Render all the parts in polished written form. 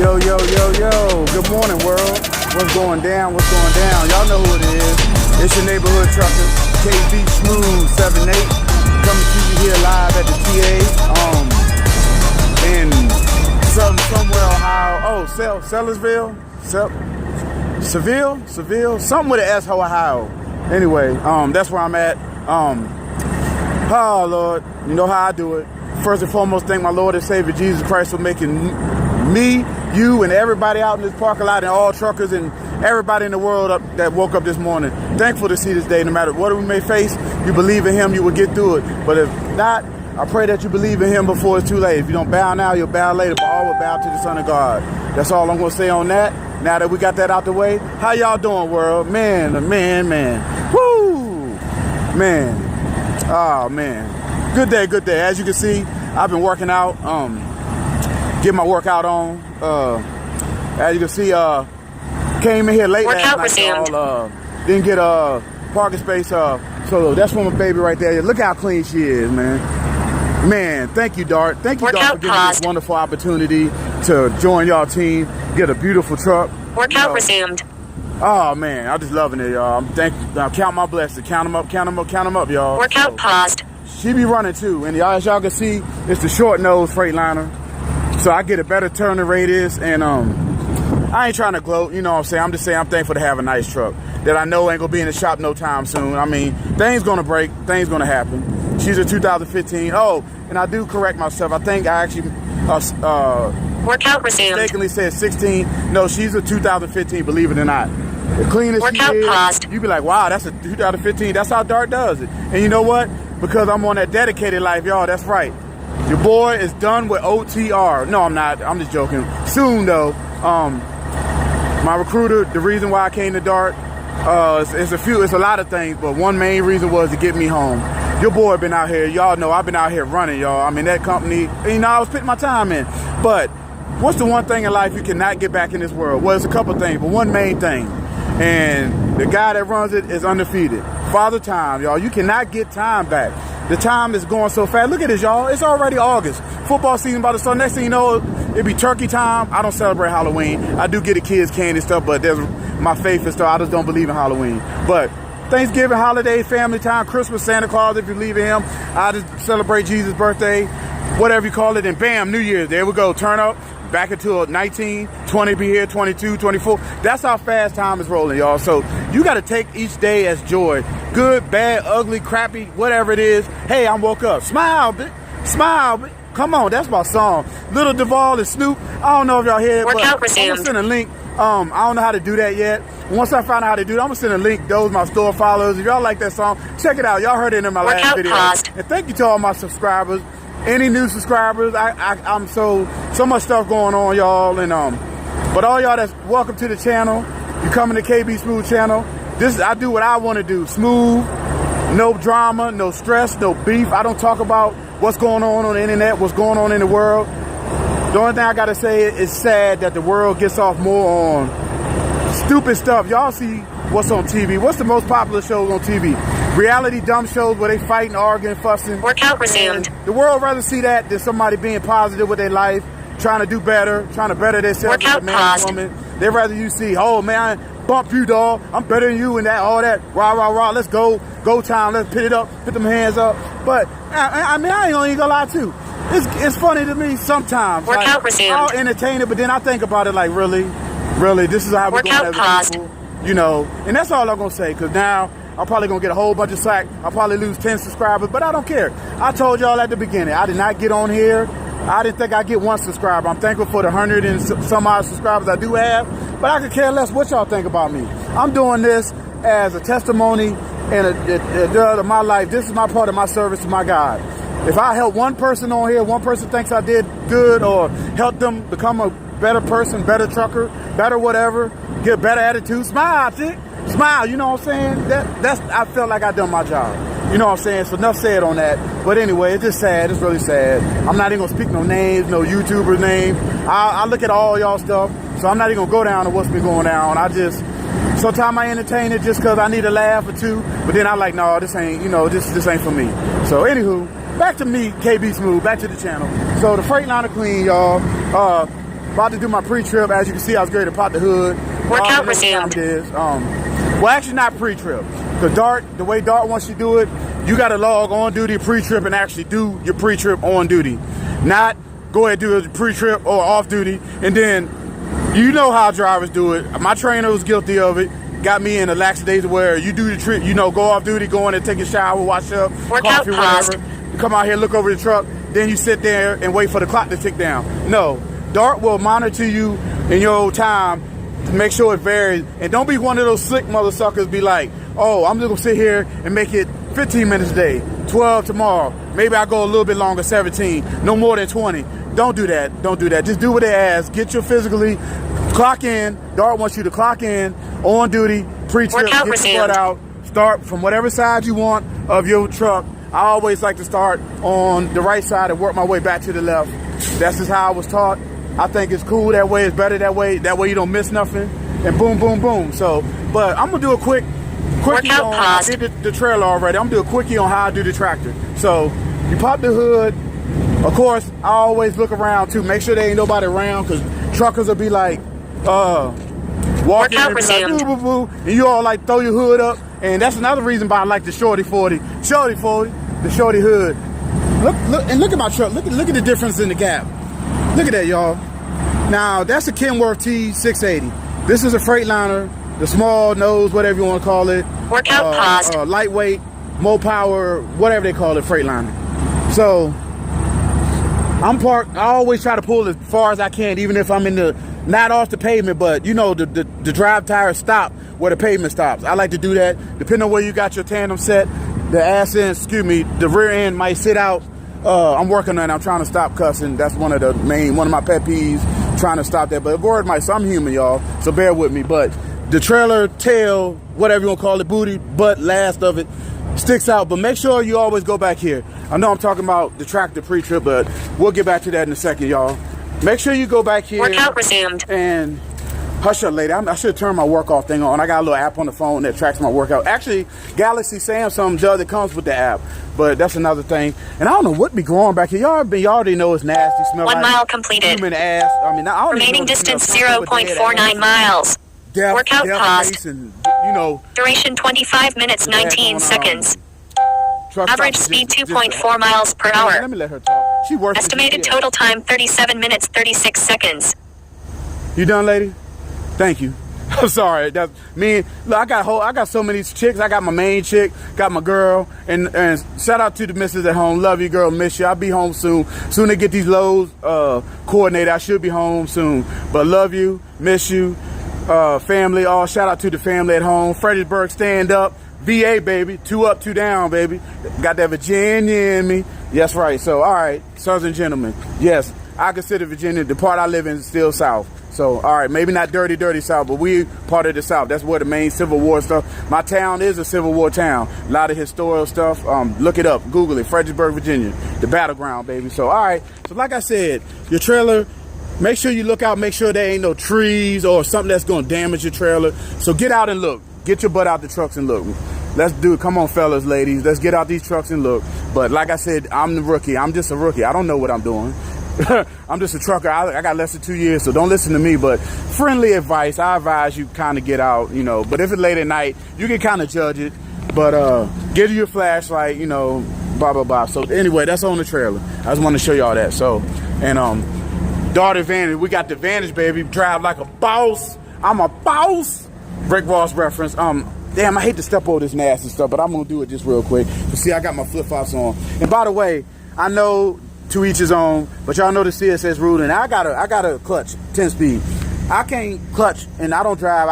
Yo, yo, yo, yo. Good morning, world. What's going down? What's going down? Y'all know who it is. It's your neighborhood trucker, KB Smooth 78, coming to you here live at the PTA. In somewhere Ohio. Oh, Sellersville? Seville? Something with an S, Ohio. Anyway, that's where I'm at. Oh, Lord, you know how I do it. First and foremost, thank my Lord and Savior Jesus Christ for making me, you, and everybody out in this parking lot, and all truckers and everybody in the world that woke up this morning. Thankful to see this day. No matter what we may face, you believe in Him, you will get through it. But if not, I pray that you believe in Him before it's too late. If you don't bow now, you'll bow later, but all will bow to the Son of God. That's all I'm going to say on that. Now that we got that out the way, how y'all doing, world? Man. Woo! Man. Oh, man. Good day. As you can see, I've been working out, get my workout on. As you can see, came in here late last night, didn't get a parking space. So that's for my baby right there. Look how clean she is, man. Man, thank you, Dart. Thank you, Dart, for giving me this wonderful opportunity to join y'all team, get a beautiful truck. Workout resumed. Oh, man, I'm just loving it, y'all. I'm count my blessings. Count them up, y'all. Workout paused. She be running too, and as y'all can see, it's the short nose Freightliner, so I get a better turning radius, and I ain't trying to gloat, you know what I'm saying. I'm just saying I'm thankful to have a nice truck that I know ain't gonna be in the shop no time soon. I mean, things gonna break, things gonna happen. She's a 2015. Oh, and I do correct myself. I think I actually workout resumed. Mistakenly said 16. No, she's a 2015. Believe it or not. The cleanest workout she is, paused. you be like, wow, that's a 2015. That's how Dart does it. And you know what? Because I'm on that dedicated life, y'all, that's right. Your boy is done with OTR. No, I'm not. I'm just joking. Soon, though, my recruiter, the reason why I came to Dart, it's a lot of things, but one main reason was to get me home. Your boy been out here. Y'all know I've been out here running, y'all. I mean, that company, you know, I was putting my time in. But what's the one thing in life you cannot get back in this world? Well, it's a couple things, but one main thing. And the guy that runs it is undefeated. Father Time, y'all. You cannot get time back. The time is going so fast. Look at this, y'all. It's already August. Football season about to start. Next thing you know, it'll be turkey time. I don't celebrate Halloween. I do get the kids candy and stuff, but there's my faith and stuff. I just don't believe in Halloween. But Thanksgiving, holiday, family time, Christmas, Santa Claus, if you believe in him. I just celebrate Jesus' birthday, whatever you call it, and bam, New Year's. There we go. Turn up. Back into 19, 20 be here, 22, 24. That's how fast time is rolling, y'all. So you got to take each day as joy. Good, bad, ugly, crappy, whatever it is. Hey, I woke up. Smile, bitch. Smile, bitch. Come on, that's my song. Little Duval and Snoop. I don't know if y'all hear it, but I'm going to send a link. I don't know how to do that yet. Once I find out how to do it, I'm going to send a link. Those my store followers. If y'all like that song, check it out. Y'all heard it in my last video. And thank you to all my subscribers. Any new subscribers, I'm so much stuff going on, y'all, and but all y'all that's welcome to the channel. You coming to KB Smooth channel. I do what I want to do. Smooth, no drama, no stress, no beef. I don't talk about what's going on the internet, what's going on in the world. The only thing I gotta say is sad that the world gets off more on stupid stuff. Y'all see what's on TV. What's the most popular shows on TV? Reality dumb shows where they fighting, arguing, fussing. Workout resumed. The world rather see that than somebody being positive with their life, trying to do better, trying to better themselves as a man and woman. They'd rather you see, oh man, I bump you, dog. I'm better than you and that, all that. Rah, rah, rah. Let's go time. Let's put it up, put them hands up. But I mean, I ain't gonna lie too. It's funny to me sometimes. Workout resumed. I'll entertain it, but then I think about it like, really, this is how we're going as people. You know, and that's all I'm gonna say, because now I'm probably going to get a whole bunch of slack. I'll probably lose 10 subscribers, but I don't care. I told y'all at the beginning, I did not get on here. I didn't think I'd get one subscriber. I'm thankful for the 100 and some odd subscribers I do have, but I could care less what y'all think about me. I'm doing this as a testimony and a part of my life. This is my part of my service to my God. If I help one person on here, one person thinks I did good or help them become a better person, better trucker, better whatever, get a better attitude, smile, chick. Smile, you know what I'm saying? I felt like I done my job. You know what I'm saying? So enough said on that. But anyway, it's just sad. It's really sad. I'm not even gonna speak no names, no YouTuber name. I look at all y'all stuff, so I'm not even gonna go down to what's been going on. Sometimes I entertain it just because I need a laugh or two, but then I like, no, this ain't, this ain't for me. So anywho, back to me, KB Smooth, back to the channel. So the Freightliner clean, y'all. about to do my pre-trip. As you can see, I was ready to pop the hood. Workout What time resumed. it is. Well, actually not pre-trip. Because the way Dart wants you to do it, you got to log on duty pre-trip and actually do your pre-trip on duty. Not go ahead and do a pre-trip or off duty, and then you know how drivers do it. My trainer was guilty of it. Got me in a lax days where you do the trip, you know, go off duty, go in and take a shower, wash up, Workout coffee, paused. whatever. You come out here, look over the truck, then you sit there and wait for the clock to tick down. No, Dart will monitor you in your time to make sure it varies. And don't be one of those slick mother suckers be like, oh, I'm just gonna sit here and make it 15 minutes a day, 12 tomorrow. Maybe I go a little bit longer, 17, no more than 20. Don't do that. Don't do that. Just do what they ask. Get your physically, clock in. Dart wants you to clock in, on duty, pre-trip, Workout get your butt resumed. out. Start from whatever side you want of your truck. I always like to start on the right side and work my way back to the left. That's just how I was taught. I think it's cool that way. It's better that way. That way you don't miss nothing. And boom, boom, boom. So, but I'm gonna do a quickie Workout on. paused. I did the trailer already. I'm gonna do a quickie on how I do the tractor. So you pop the hood. Of course, I always look around too. Make sure there ain't nobody around, because truckers will be like, walking Workout and be like, resumed. boo, boo, boo, and you all like throw your hood up. And that's another reason why I like the Shorty 40. Shorty 40, the Shorty hood. Look at my truck. Look at the difference in the gap. Look at that, y'all. Now, that's a Kenworth T680. This is a Freightliner, the small nose, whatever you want to call it. Workout paused. Lightweight, more power, whatever they call it, Freightliner. So, I'm parked. I always try to pull as far as I can, even if I'm in the, not off the pavement, but you know, the drive tires stop where the pavement stops. I like to do that. Depending on where you got your tandem set, the rear end might sit out. I'm working on it. I'm trying to stop cussing. That's one of my pet peeves, trying to stop that. But word might, so I'm human, y'all, so bear with me. But the trailer, tail, whatever you want to call it, booty, butt, last of it, sticks out. But make sure you always go back here. I know I'm talking about the tractor pre-trip, but we'll get back to that in a second, y'all. Make sure you go back here. Workout resumed. And hush up, lady. I should turn my work off thing on. I got a little app on the phone that tracks my workout. Actually, Galaxy Samsung does. It comes with the app, but that's another thing. And I don't know what be growing back here. Y'all already know it's nasty. Smell 1 like mile completed. human ass. I mean, I don't even know Remaining what it smells distance like, but dead 0.49 ass. miles. Death, Workout paused. face, and, you know, Duration 25 minutes, 19 seconds. Average speed 2.4 miles per hour. Let me let her talk. She works. Estimated total time 37 minutes, 36 seconds. You done, lady? Thank you. I'm sorry. That's me. Look, I got so many chicks. I got my main chick, got my girl, and shout out to the missus at home. Love you, girl. Miss you. I'll be home soon. Soon they get these loads coordinated, I should be home soon. But love you, miss you, family. All shout out to the family at home. Fredericksburg, stand up. VA, baby. 2 up, 2 down, baby. Got that Virginia in me. Yes, right. So, all right, sons and gentlemen. Yes, I consider Virginia, the part I live in, is still South. So, all right, maybe not dirty, dirty South, but we part of the South. That's where the main Civil War stuff. My town is a Civil War town. A lot of historical stuff. Look it up. Google it. Fredericksburg, Virginia. The battleground, baby. So, all right. So, like I said, your trailer, make sure you look out. Make sure there ain't no trees or something that's going to damage your trailer. So, get out and look. Get your butt out the trucks and look. Let's do it. Come on, fellas, ladies. Let's get out these trucks and look. But like I said, I'm the rookie. I'm just a rookie. I don't know what I'm doing. I'm just a trucker. I got less than 2 years, so don't listen to me. But friendly advice, I advise you kind of get out, you know. But if it's late at night, you can kind of judge it. But get your flashlight, you know, blah, blah, blah. So anyway, that's on the trailer. I just want to show y'all that. So, and Dart Advantage, we got the Advantage, baby. Drive like a boss. I'm a boss. Rick Ross reference. Damn, I hate to step over this nasty stuff, but I'm gonna do it just real quick. You see, I got my flip-flops on. And by the way, I know to each his own, but y'all know the CSS rule, and I got a clutch, 10-speed. I can't clutch, and I don't drive.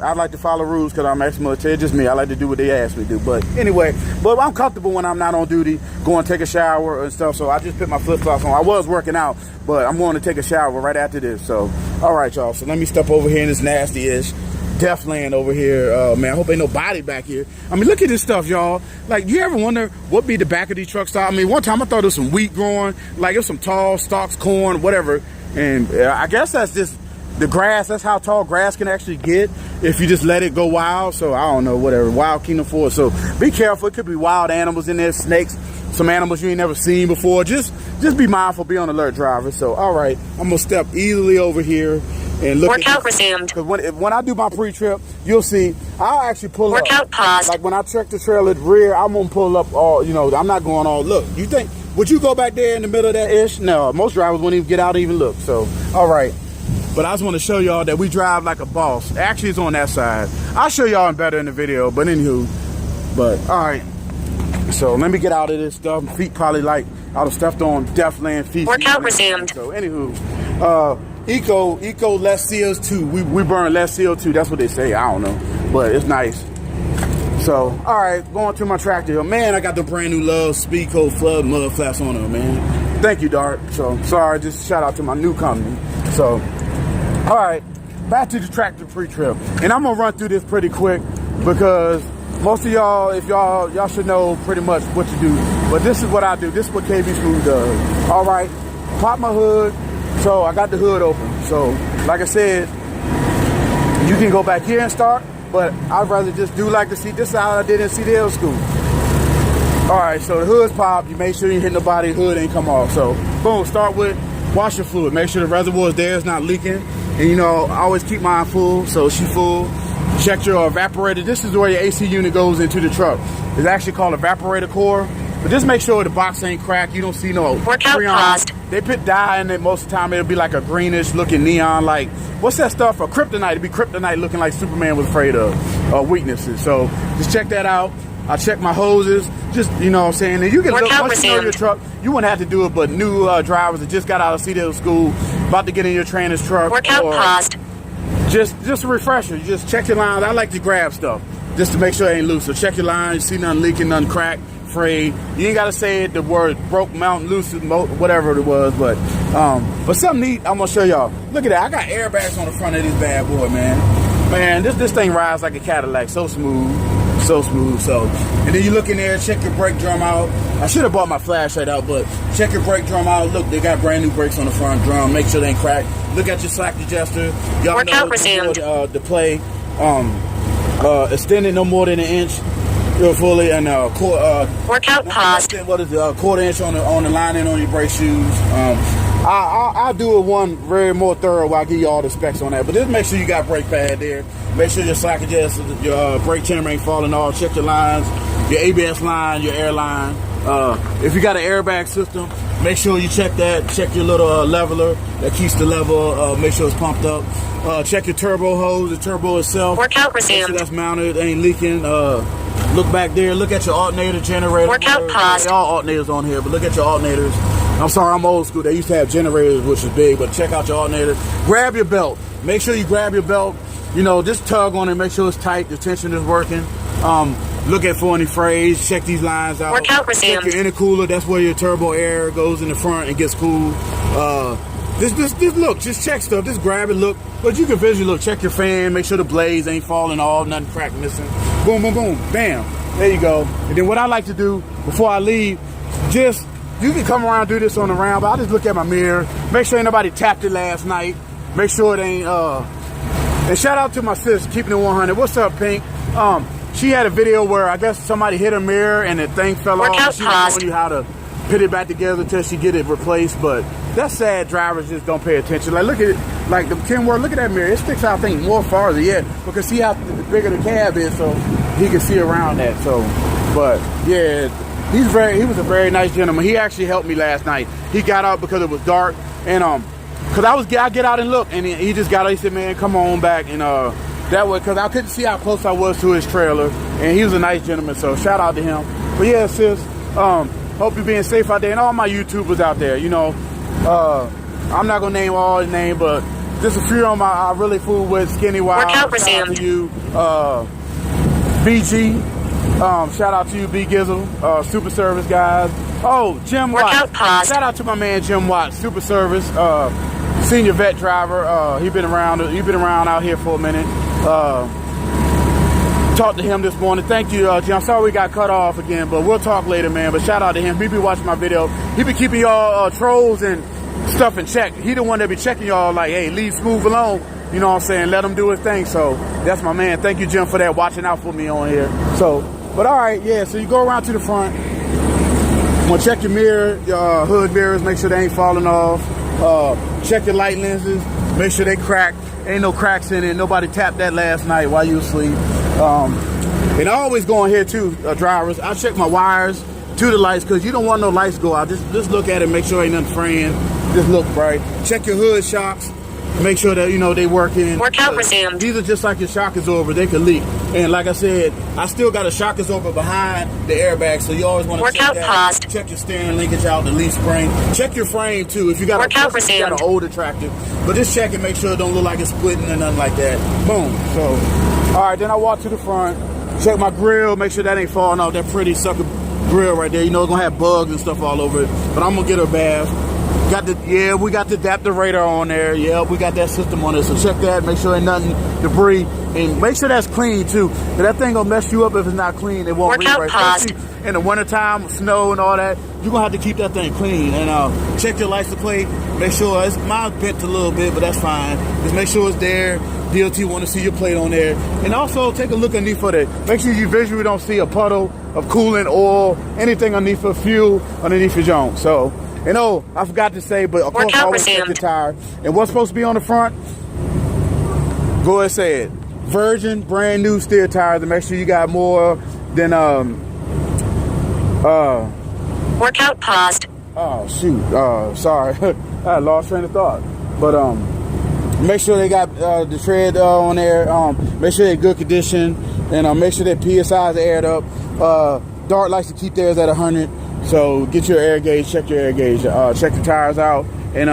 I like to follow rules because I'm ex-military. It's just me. I like to do what they ask me to do. But anyway, I'm comfortable when I'm not on duty, going to take a shower and stuff. So I just put my flip-flops on. I was working out, but I'm going to take a shower right after this. So, all right, y'all. So let me step over here in this nasty-ish death land over here. Man, I hope ain't nobody back here. I mean, look at this stuff, y'all. Like, you ever wonder what be the back of these trucks? I mean, one time I thought there was some wheat growing, like it was some tall stalks, corn, whatever. And I guess that's just the grass. That's how tall grass can actually get if you just let it go wild. So I don't know, whatever. Wild Kingdom Forest. So be careful. It could be wild animals in there, snakes, some animals you ain't never seen before. Just be mindful, be on alert, driver. So, all right, I'm gonna step easily over here and look. Workout resumed. Because when I do my pre-trip, you'll see I'll actually pull up. Workout paused. Like when I check the trailer rear, I'm gonna pull up all. You know, I'm not going all. Look, you think would you go back there in the middle of that ish? No, most drivers wouldn't even get out and even look. So, all right. But I just want to show y'all that we drive like a boss. Actually, it's on that side. I'll show y'all better in the video, but anywho. But, all right. So, let me get out of this stuff. Feet probably like, I was stuffed on Deathland feet. Workout resumed. So, anywho. Eco less CO2. We burn less CO2. That's what they say. I don't know. But it's nice. So, all right. Going to my tractor here. Man, I got the brand new Love Speed Coat Flood mud flaps on them, man. Thank you, Dart. So, sorry. Just shout out to my new company. So, all right, back to the tractor pre-trip. And I'm gonna run through this pretty quick because most of y'all, if y'all should know pretty much what to do. But this is what I do. This is what KB Smooth does. All right, pop my hood. So I got the hood open. So like I said, you can go back here and start, but I'd rather just do like the seat. This is how I did in CDL school. All right, so the hood's popped. You make sure you hit the body, hood ain't come off. So boom, start with washer fluid. Make sure the reservoir is there, it's not leaking. And you know, I always keep mine full, so she full. Check your evaporator. This is where your AC unit goes into the truck. It's actually called evaporator core. But just make sure the box ain't cracked. You don't see no workout paused. They put dye in it most of the time. It'll be like a greenish looking neon. Like, what's that stuff for kryptonite? It'd be kryptonite looking like Superman was afraid of weaknesses. So just check that out. I check my hoses, just, you know what I'm saying? And you can look, once you know your truck, you wouldn't have to do it, but new drivers that just got out of CDL school, about to get in your trainer's truck. Workout paused. Just a refresher. You just check your lines. I like to grab stuff just to make sure it ain't loose. So check your lines, you see nothing leaking, nothing cracked, frayed. You ain't got to say it, the word broke, mount, loose, whatever it was, but something neat I'm going to show y'all. Look at that. I got airbags on the front of this bad boy, man. Man, this thing rides like a Cadillac, so smooth. So smooth. So, and then you look in there, check your brake drum out. I should have bought my flashlight out, but check your brake drum out. Look, they got brand new brakes on the front drum. Make sure they ain't cracked. Look at your slack adjuster. Y'all workout resumed. The play extended no more than an inch fully, and workout paused. What is it? Quarter inch on the lining on your brake shoes. I'll do it one very more thorough while I give you all the specs on that. But just make sure you got brake pad there. Make sure your slack adjuster, your brake chamber ain't falling off. Check your lines, your ABS line, your air line. If you got an airbag system, make sure you check that. Check your little leveler that keeps the level. Make sure it's pumped up. Check your turbo hose, the turbo itself. Workout resumed. Make sure that's mounted, ain't leaking. Look back there. Look at your alternator, generator. Workout paused. All alternators on here, but look at your alternators. I'm sorry, I'm old school. They used to have generators, which is big, but check out your alternator. Grab your belt. Make sure you grab your belt. You know, just tug on it. Make sure it's tight. The tension is working. Look at for any frays. Check these lines out. Workout resumed. Check your intercooler. That's where your turbo air goes in the front and gets cool. Just look. Just check stuff. Just grab it, look. But you can visually look. Check your fan. Make sure the blades ain't falling off. Nothing cracked missing. Boom, boom, boom. Bam. There you go. And then what I like to do before I leave, you can come around and do this on the round, but I just look at my mirror. Make sure ain't nobody tapped it last night. Make sure it ain't, and shout out to my sis, keeping it 100. What's up, Pink? She had a video where I guess somebody hit her mirror and the thing fell off. She was showing you how to put it back together until she get it replaced, but that's sad. Drivers just don't pay attention. Like, look at it, like the Kenworth, look at that mirror. It sticks out, I think, more farther yet, because see how bigger the cab is, so he can see around that. So, but yeah, he was a very nice gentleman. He actually helped me last night. He got out because it was dark, and cause I get out and look, and he just got out. He said, "Man, come on back," and that way, cause I couldn't see how close I was to his trailer, and he was a nice gentleman. So shout out to him. But yeah, sis, hope you're being safe out there, and all my YouTubers out there. You know, I'm not gonna name all the names, but just a few on I really fool with Skinny Wild. Workout shout out resumed. to you, BG. Shout out to you, B Gizzle, Super Service guys. Oh, Jim Watts. Workout paused. Shout out to my man Jim Watts, Super Service, senior vet driver. He been around out here for a minute. Talked to him this morning. Thank you, Jim. I'm sorry we got cut off again, but we'll talk later, man. But shout out to him. He be watching my video. He be keeping y'all trolls and stuff in check. He the one that be checking y'all like, hey, leave Smooth alone. You know what I'm saying? Let him do his thing. So that's my man. Thank you, Jim, for that, watching out for me on here. So, but all right, yeah. So you go around to the front. Want to check your mirror, your hood mirrors, make sure they ain't falling off. Check your light lenses, make sure they cracked. Ain't no cracks in it. Nobody tapped that last night while you asleep. And I always go in here too, drivers. I check my wires to the lights because you don't want no lights to go out. Just look at it, make sure ain't nothing fraying. Just look bright. Check your hood shocks. Make sure that, you know, they working. Workout resumed. These are just like your shock absorber. They could leak. And like I said, I still got a shock absorber behind the airbag, so you always want to check that. Paused. Check your steering linkage out, the leaf spring. Check your frame too. If you got an older tractor, but just check and make sure it don't look like it's splitting or nothing like that. Boom. So, all right. Then I walk to the front. Check my grill. Make sure that ain't falling off. That pretty sucker grill right there. You know it's gonna have bugs and stuff all over it. But I'm gonna get her a bath. We got the adapter radar on there. Yeah, we got that system on there. So check that. Make sure ain't nothing debris, and make sure that's clean too. Cause that thing gonna mess you up if it's not clean. It won't read right. Especially in the wintertime, snow and all that. You're gonna have to keep that thing clean. And check your license plate. Make sure mine's bent a little bit, but that's fine. Just make sure it's there. DOT want to see your plate on there. And also take a look underneath for that. Make sure you visually don't see a puddle of coolant, oil, anything underneath for fuel underneath your junk. So. And I forgot to say, but of course, always check the tire. And what's supposed to be on the front? Go ahead and say it. Virgin, brand new steer tires, and make sure you got more than Workout paused. Oh shoot. Sorry, I lost train of thought. But make sure they got the tread on there. Make sure they're good condition, and make sure their PSIs are aired up. Dart likes to keep theirs at 100. So get your air gauge, check your air gauge, check the tires out, and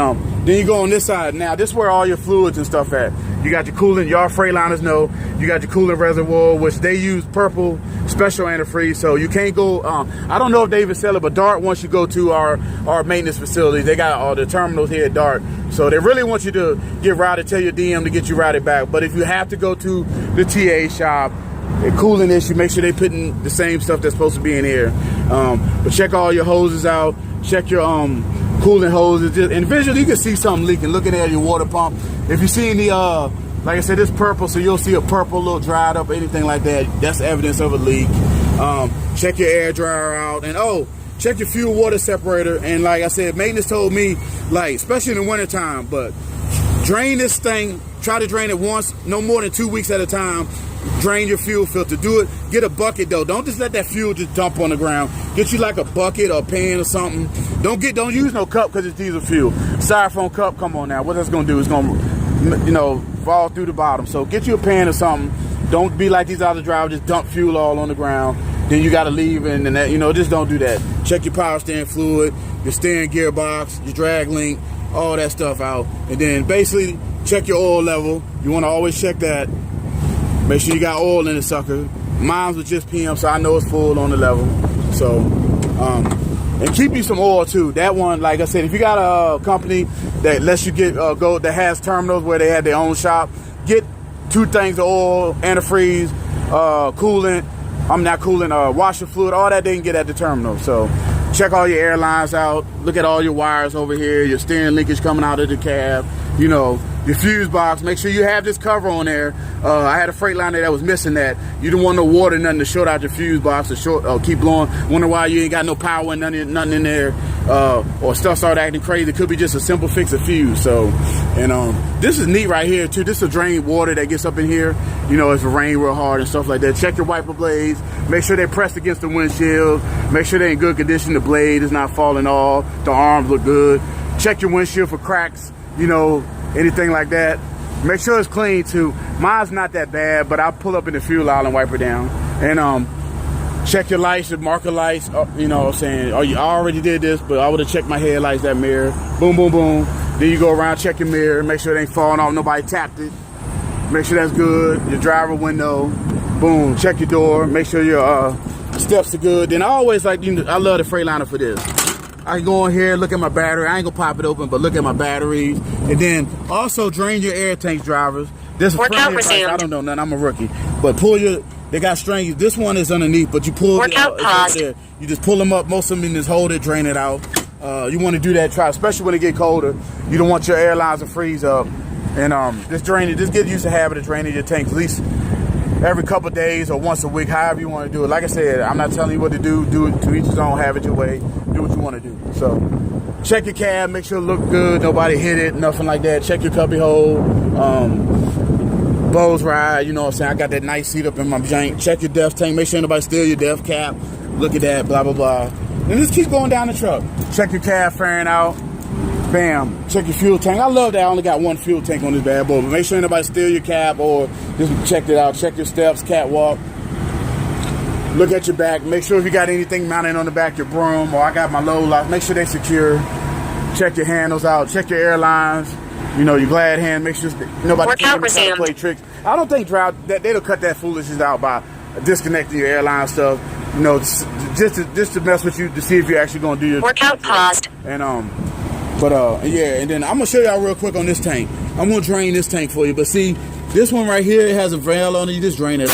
then you go on this side. Now this is where all your fluids and stuff at. You got your coolant, y'all Freightliners know, you got your coolant reservoir, which they use purple special antifreeze, so you can't go, I don't know if they even sell it, but Dart wants you to go to our maintenance facilities. They got all the terminals here at Dart, so they really want you to get routed, tell your DM to get you routed back. But if you have to go to the TA shop, a coolant issue, make sure they putting the same stuff that's supposed to be in here. But check all your hoses out. Check your coolant hoses. And visually, you can see something leaking. Looking at your water pump. If you see any, like I said, it's purple, so you'll see a purple, little dried up, anything like that. That's evidence of a leak. Check your air dryer out, and check your fuel water separator. And like I said, maintenance told me, like, especially in the wintertime, but drain this thing. Try to drain it once, no more than 2 weeks at a time. Drain your fuel filter. Do it. Get a bucket though. Don't just let that fuel just dump on the ground. Get you like a bucket or a pan or something. Don't use no cup because it's diesel fuel. Styrofoam cup. Come on now. What that's gonna do is gonna, fall through the bottom. So get you a pan or something. Don't be like these other drivers. Just dump fuel all on the ground. Then you got to leave and that. Just don't do that. Check your power steering fluid, your steering gearbox, your drag link, all that stuff out, and then basically check your oil level. You want to always check that. Make sure you got oil in the sucker. Mine was just PM, so I know it's full on the level. So, and keep you some oil too. That one, like I said, if you got a company that lets you get that has terminals where they have their own shop, get 2 things of oil, antifreeze, coolant. Washer fluid, all that they can get at the terminal. So, check all your air lines out. Look at all your wires over here. Your steering linkage coming out of the cab. Your fuse box, make sure you have this cover on there. I had a Freightliner that was missing that. You don't want no water, nothing to short out your fuse box or keep blowing. Wonder why you ain't got no power and nothing in there, or stuff start acting crazy. It could be just a simple fix of fuse. So, this is neat right here too. This is a drain water that gets up in here. If it rain real hard and stuff like that. Check your wiper blades. Make sure they're pressed against the windshield. Make sure they're in good condition. The blade is not falling off. The arms look good. Check your windshield for cracks. Anything like that. Make sure it's clean too. Mine's not that bad, but I'll pull up in the fuel aisle and wipe her down. And check your lights, your marker lights. You know what I'm saying? I already did this, but I would have checked my headlights, that mirror. Boom, boom, boom. Then you go around, check your mirror, make sure it ain't falling off, nobody tapped it. Make sure that's good. Your driver window. Boom. Check your door. Make sure your steps are good. Then I always I love the Freightliner for this. I can go in here, look at my battery. I ain't gonna pop it open, but look at my batteries. And then also drain your air tanks, drivers. This is Workout resumed. I don't know nothing, I'm a rookie. But they got strings. This one is underneath, but you pull Workout paused. You just pull them up, most of them, and just hold it, drain it out. You want to do that, especially when it get colder. You don't want your airlines to freeze up. And just get used to having it draining your tanks at least every couple of days or once a week, however you want to do it. Like I said, I'm not telling you what to do. Do it to each his own, have it your way. Do what you want to do. So check your cab, make sure it look good, nobody hit it, nothing like that. Check your cubby hole, Bose ride, you know what I'm saying? I got that nice seat up in my joint. Check your def tank, make sure nobody steal your def cap. Look at that, blah, blah, blah. And just keep going down the truck. Check your cab fairing out. Bam. Check your fuel tank. I love that I only got one fuel tank on this bad boy, but make sure nobody steal your cab or just check it out. Check your steps, catwalk. Look at your back. Make sure if you got anything mounted on the back, your broom, or I got my low lock, make sure they secure. Check your handles out. Check your airlines. You know, your glad hand. Make sure nobody can play tricks. I don't think they'll cut that foolishness out by disconnecting your airline stuff. You know, just to mess with you to see if you're actually gonna do your workout paused. And yeah, and then I'm gonna show y'all real quick on this tank. I'm gonna drain this tank for you, but see, this one right here, it has a valve on it. You just drain it.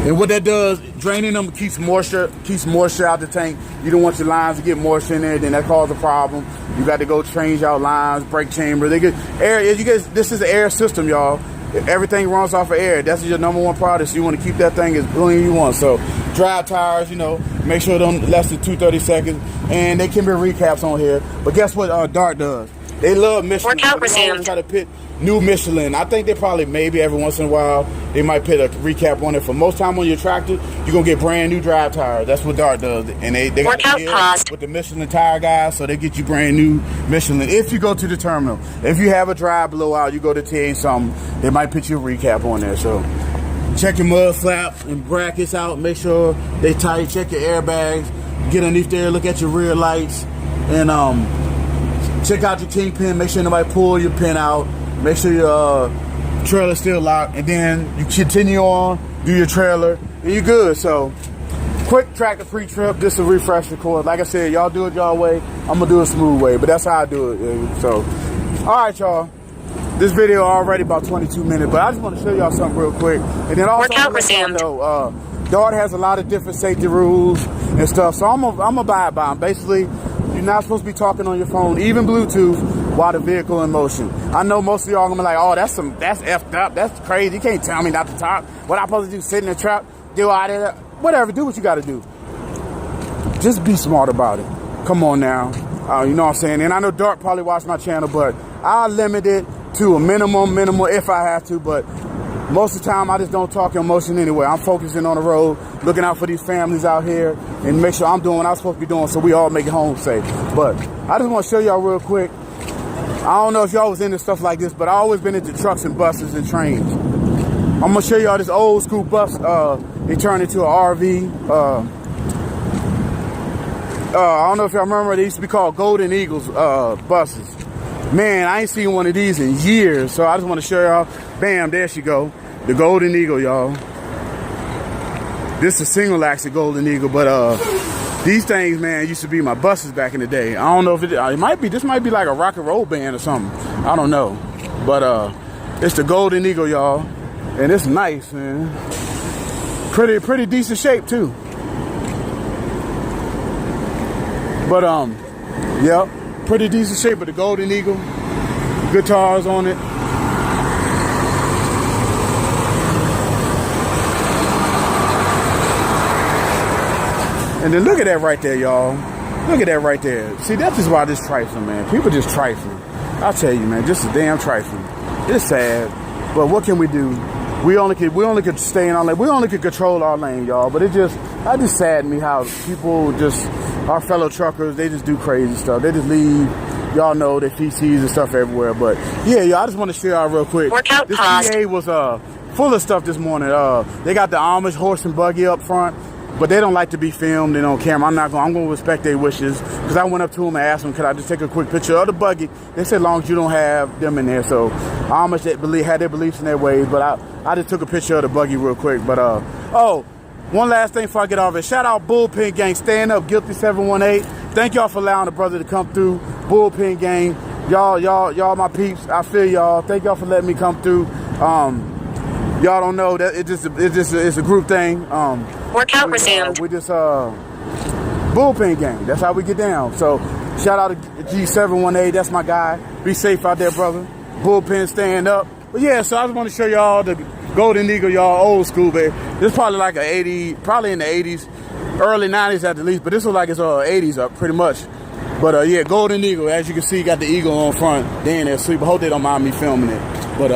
And what that does, draining them keeps moisture out the tank. You don't want your lines to get moisture in there, then that causes a problem. You got to go change out lines, brake chamber. They get air. This is an air system, y'all. Everything runs off of air. That's your number one product. So you want to keep that thing as clean as you want. So drive tires, you know, make sure they don't less than 230 seconds. And they can be recaps on here. But guess what Dart does? They love Michelin. Workout resumed. Try to put new Michelin. I think they probably maybe every once in a while they might put a recap on it. For most time on your tractor, you're gonna get brand new drive tires. That's what Dart does. And they got the with the Michelin tire guys, so they get you brand new Michelin. If you go to the terminal, if you have a drive blowout, you go to TA something, they might put you a recap on there. So check your mud flaps and brackets out. Make sure they tight. Check your airbags. Get underneath there. Look at your rear lights and check out your kingpin. Make sure nobody pull your pin out. Make sure your trailer's still locked. And then you continue on, do your trailer, and you're good. So, quick tractor pre-trip. Just a refresher course. Like I said, y'all do it y'all way. I'm going to do it a smooth way. But that's how I do it. So, all right, y'all. This video already about 22 minutes. But I just want to show y'all something real quick. And then also, Dart has a lot of different safety rules and stuff. So, I'm going to abide by them. Basically, you're not supposed to be talking on your phone, even Bluetooth, while the vehicle in motion. I know most of y'all gonna be like, oh, that's effed up, that's crazy. You can't tell me not to talk. What I'm supposed to do, sit in the truck, do all that, whatever, do what you gotta do. Just be smart about it. Come on now. You know what I'm saying? And I know Dart probably watched my channel, but I'll limit it to a minimum if I have to, but most of the time I just don't talk in motion anyway. I'm focusing on the road, looking out for these families out here, and make sure I'm doing what I'm supposed to be doing so we all make it home safe. But I just want to show y'all real quick. I don't know if y'all was into stuff like this, but I always been into trucks and buses and trains. I'm gonna show y'all this old school bus. They turned into an RV. I don't know if y'all remember, they used to be called Golden Eagles buses. Man, I ain't seen one of these in years, so I just want to show y'all. Bam, there she go. The Golden Eagle, y'all. This is a single axle Golden Eagle, but these things, man, used to be my buses back in the day. I don't know if it might be, this might be like a rock and roll band or something. I don't know. But it's the Golden Eagle, y'all. And it's nice, man. Pretty decent shape too. But yep, pretty decent shape of the Golden Eagle. Guitars on it. And then look at that right there, y'all. Look at that right there. See, that's just why this trifling, man. People just trifling. I'll tell you, man, just a damn trifling. It's sad, but what can we do? We only could stay in our lane. We only could control our lane, y'all. But I just saddened me how people just, our fellow truckers, they just do crazy stuff. They just leave, y'all know, their feces and stuff everywhere. But yeah, y'all, I just want to share out real quick. Workout this paused. PA was full of stuff this morning. They got the Amish horse and buggy up front. But they don't like to be filmed and on camera. I'm going to respect their wishes. Because I went up to them and asked them, could I just take a quick picture of the buggy? They said, as long as you don't have them in there. So how much they had their beliefs in their ways. But I just took a picture of the buggy real quick. But, oh, one last thing before I get off it. Shout out Bullpen Gang. Stand up, Guilty 718. Thank y'all for allowing the brother to come through. Bullpen Gang. Y'all my peeps. I feel y'all. Thank y'all for letting me come through. Y'all don't know that it's a group thing. Workout resumed. We just Bullpen Gang. That's how we get down. So shout out to G718. That's my guy. Be safe out there, brother. Bullpen, stand up. But yeah, so I just want to show y'all the Golden Eagle, y'all, old school, baby. This is probably like probably in the 80s, early 90s at the least, but this was like it's 80s up pretty much. But yeah, Golden Eagle, as you can see, got the eagle on front. They in there asleep. I hope they don't mind me filming it. But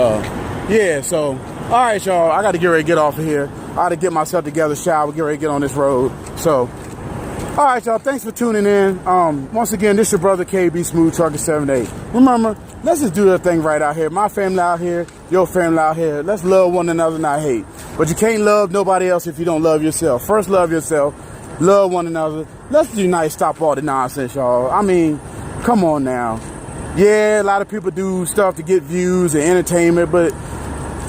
yeah, so, all right, y'all, I got to get ready to get off of here. I got to get myself together, shower, get ready to get on this road. So, all right, y'all, thanks for tuning in. Once again, this your brother KB Smooth Trucker 78. Remember, let's just do the thing right out here. My family out here, your family out here. Let's love one another, not hate. But you can't love nobody else if you don't love yourself. First, love yourself. Love one another. Let's unite, stop all the nonsense, y'all. I mean, come on now. Yeah, a lot of people do stuff to get views and entertainment, but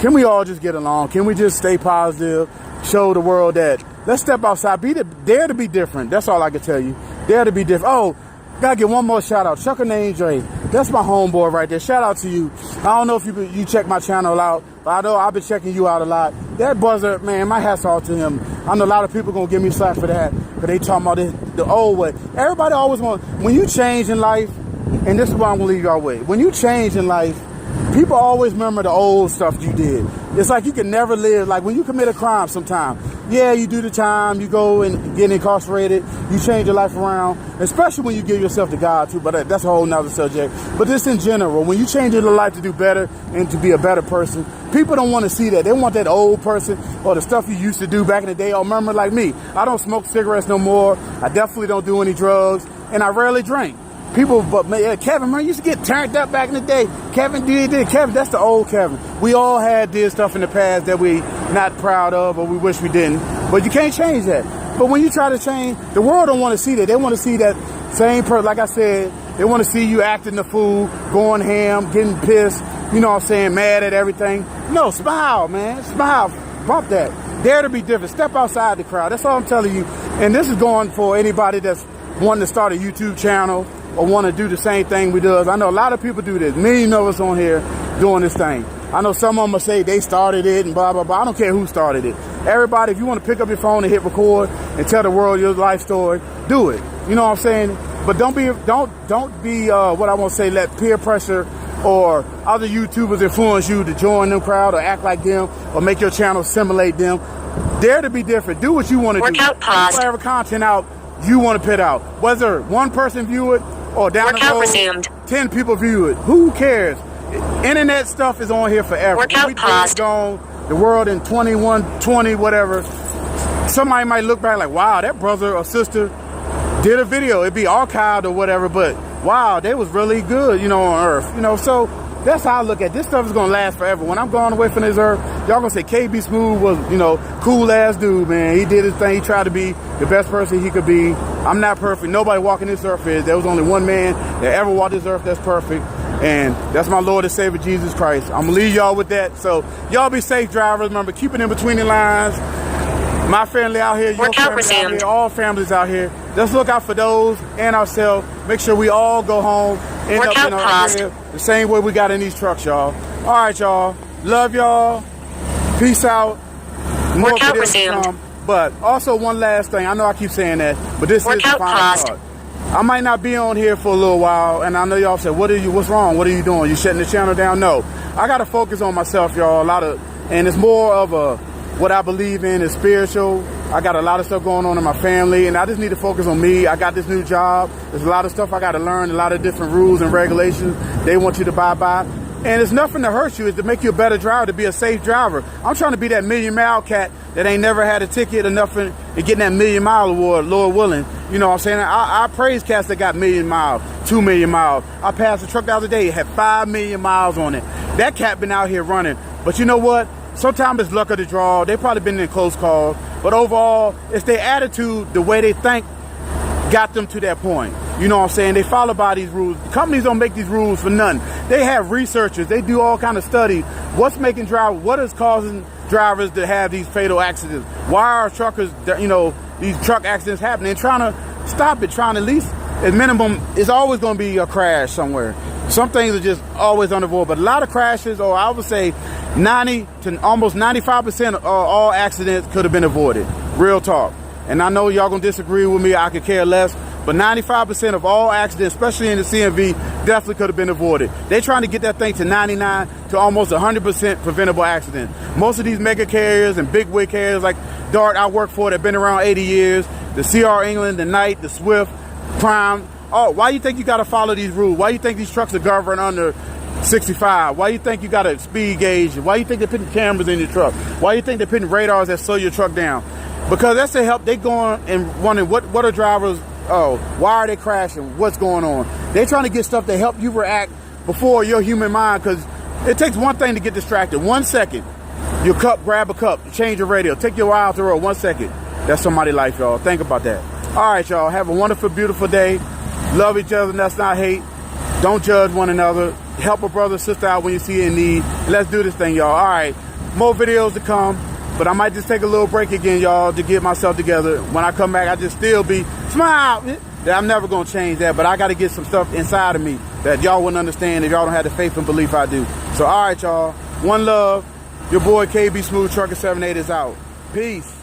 can we all just get along? Can we just stay positive? Show the world that let's step outside. Dare to be different. That's all I can tell you. Dare to be different. Oh, gotta get one more shout out. Chucker Name Dre. That's my homeboy right there. Shout out to you. I don't know if you check my channel out, but I know I've been checking you out a lot. That buzzer, man, my hat's off to him. I know a lot of people gonna give me slack for that, because they talking about this, the old way. Everybody always wants, when you change in life, and this is what I'm gonna leave y'all with. When you change in life, people always remember the old stuff you did. It's like you can never live, like when you commit a crime sometime, yeah, you do the time, you go and get incarcerated, you change your life around, especially when you give yourself to God too, but that's a whole nother subject. But this in general, when you change your life to do better and to be a better person, people don't want to see that. They want that old person or the stuff you used to do back in the day. Or remember, like me, I don't smoke cigarettes no more. I definitely don't do any drugs, and I rarely drink. People, but Kevin, man, used to get turned up back in the day. Kevin did. Kevin, that's the old Kevin. We all did stuff in the past that we not proud of or we wish we didn't. But you can't change that. But when you try to change, the world don't want to see that. They want to see that same person. Like I said, they want to see you acting the fool, going ham, getting pissed, you know what I'm saying, mad at everything. No, smile, man. Smile. Bump that. Dare to be different. Step outside the crowd. That's all I'm telling you. And this is going for anybody that's wanting to start a YouTube channel or want to do the same thing we do. I know a lot of people do this. Millions of us on here doing this thing. I know some of them will say they started it and blah, blah, blah. I don't care who started it. Everybody, if you want to pick up your phone and hit record and tell the world your life story, do it. You know what I'm saying? But don't be what I want to say, let peer pressure or other YouTubers influence you to join them crowd or act like them or make your channel simulate them. Dare to be different. Do what you want to do. Workout paused. Put whatever content out you want to put out. Whether one person view it or down the road, resumed. 10 people view it. Who cares? Internet stuff is on here forever. Workout paused. Gone, the world in 2120, whatever. Somebody might look back like, wow, that brother or sister did a video. It'd be archived or whatever, but wow, they was really good, you know, on Earth. You know, so that's how I look at it. This stuff is gonna last forever. When I'm going away from this earth, y'all gonna say KB Smooth was, you know, cool ass dude, man. He did his thing. He tried to be the best person he could be. I'm not perfect. Nobody walking this earth is. There was only one man that ever walked this earth that's perfect, and that's my Lord and Savior Jesus Christ. I'm gonna leave y'all with that. So y'all be safe, drivers. Remember, keep it in between the lines. My family out here, your family out here, all families out here. Let's look out for those and ourselves. Make sure we all go home, end up in our crib the same way we got in these trucks, y'all. All right, y'all. Love y'all. Peace out. More videos to come. But also one last thing. I know I keep saying that, but this is the final part. I might not be on here for a little while, and I know y'all said, what's wrong? What are you doing? You shutting the channel down? No. I got to focus on myself, y'all. And it's more of what I believe in is spiritual. I got a lot of stuff going on in my family, and I just need to focus on me. I got this new job. There's a lot of stuff I got to learn, a lot of different rules and regulations they want you to abide by. And it's nothing to hurt you. It's to make you a better driver, to be a safe driver. I'm trying to be that million-mile cat that ain't never had a ticket or nothing and getting that million-mile award, Lord willing. You know what I'm saying? I praise cats that got million miles, 2 million miles. I passed a truck the other day, it had 5 million miles on it. That cat been out here running. But you know what? Sometimes it's luck of the draw. They probably been in close calls. But overall, it's their attitude, the way they think, got them to that point. You know what I'm saying? They follow by these rules. Companies don't make these rules for nothing. They have researchers. They do all kind of studies. What's making drivers, what is causing drivers to have these fatal accidents? Why are truckers, you know, these truck accidents happening? And trying to stop it, trying to at least, at minimum, it's always going to be a crash somewhere. Some things are just always unavoidable. But a lot of crashes, or I would say 90 to almost 95% of all accidents could have been avoided. Real talk. And I know y'all going to disagree with me. I could care less. but 95% of all accidents, especially in the CMV, definitely could have been avoided. They're trying to get that thing to 99 to almost 100% preventable accidents. Most of these mega carriers and big wig carriers like Dart I work for that have been around 80 years, the CR England, the Knight, the Swift, Prime. Oh, why you think you got to follow these rules? Why you think these trucks are governed under 65? Why you think you got a speed gauge? Why you think they're putting cameras in your truck? Why you think they're putting radars that slow your truck down? Because that's to help. They going and wondering what are drivers, why are they crashing? What's going on? They're trying to get stuff to help you react before your human mind, because it takes one thing to get distracted. 1 second. Your cup, grab a cup, change your radio, take your eye out the road. 1 second. That's somebody's life, y'all. Think about that. All right, y'all. Have a wonderful, beautiful day. Love each other, and that's not hate. Don't judge one another. Help a brother, sister out when you see in need. Let's do this thing, y'all. All right. More videos to come, but I might just take a little break again, y'all, to get myself together. When I come back, I just still be smile. I'm never going to change that, but I got to get some stuff inside of me that y'all wouldn't understand if y'all don't have the faith and belief I do. So, all right, y'all. One love. Your boy KB Smooth Trucker 78 is out. Peace.